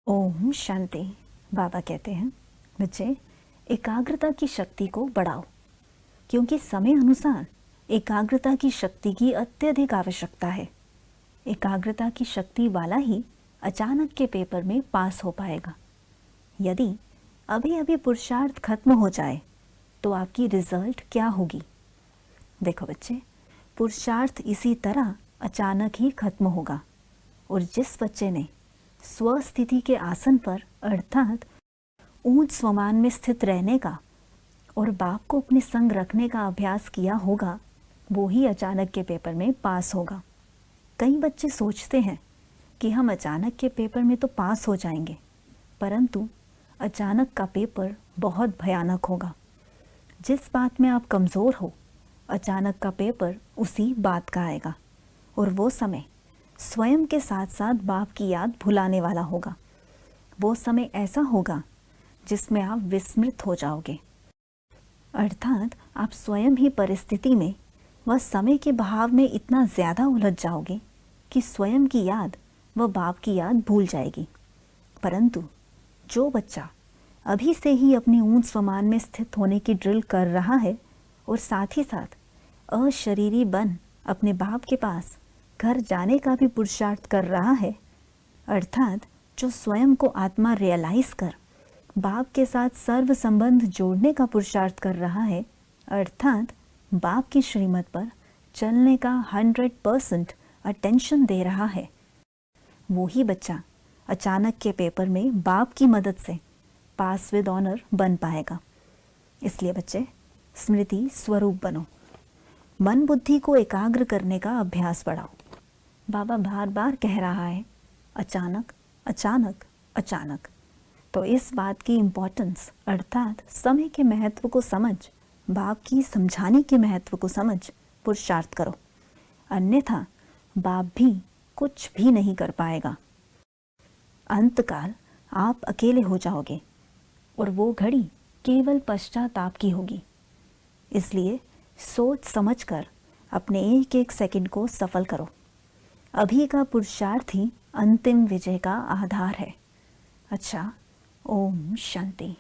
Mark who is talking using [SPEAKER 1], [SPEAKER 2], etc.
[SPEAKER 1] ओम शांति। बाबा कहते हैं, बच्चे एकाग्रता की शक्ति को बढ़ाओ, क्योंकि समय अनुसार एकाग्रता की शक्ति की अत्यधिक आवश्यकता है। एकाग्रता की शक्ति वाला ही अचानक के पेपर में पास हो पाएगा। यदि अभी अभी पुरुषार्थ खत्म हो जाए तो आपकी रिजल्ट क्या होगी? देखो बच्चे, पुरुषार्थ इसी तरह अचानक ही खत्म होगा, और जिस बच्चे ने स्वस्थिति के आसन पर अर्थात ऊंच स्वमान में स्थित रहने का और बाप को अपने संग रखने का अभ्यास किया होगा, वो ही अचानक के पेपर में पास होगा। कई बच्चे सोचते हैं कि हम अचानक के पेपर में तो पास हो जाएंगे, परंतु अचानक का पेपर बहुत भयानक होगा। जिस बात में आप कमज़ोर हो, अचानक का पेपर उसी बात का आएगा, और वो समय स्वयं के साथ साथ बाप की याद भुलाने वाला होगा। वो समय ऐसा होगा जिसमें आप विस्मृत हो जाओगे, अर्थात आप स्वयं ही परिस्थिति में व समय के बहाव में इतना ज़्यादा उलझ जाओगे कि स्वयं की याद व बाप की याद भूल जाएगी। परंतु जो बच्चा अभी से ही अपने ऊंच स्वमान में स्थित होने की ड्रिल कर रहा है और साथ ही साथ अशरीरी बन अपने बाप के पास घर जाने का भी पुरुषार्थ कर रहा है, अर्थात जो स्वयं को आत्मा रियलाइज कर बाप के साथ सर्व संबंध जोड़ने का पुरुषार्थ कर रहा है, अर्थात बाप की श्रीमत पर चलने का 100% अटेंशन दे रहा है, वो ही बच्चा अचानक के पेपर में बाप की मदद से पास विद ऑनर बन पाएगा। इसलिए बच्चे स्मृति स्वरूप बनो, मन बुद्धि को एकाग्र करने का अभ्यास बढ़ाओ। बाबा बार बार कह रहा है अचानक अचानक अचानक, तो इस बात की इम्पोर्टेंस अर्थात समय के महत्व को समझ, बाप की समझाने के महत्व को समझ पुरुषार्थ करो, अन्यथा बाप भी कुछ भी नहीं कर पाएगा। अंतकाल आप अकेले हो जाओगे और वो घड़ी केवल पश्चाताप की होगी। इसलिए सोच समझकर अपने एक एक सेकंड को सफल करो। अभी का पुरुषार्थ ही अंतिम विजय का आधार है। अच्छा, ओम शांति।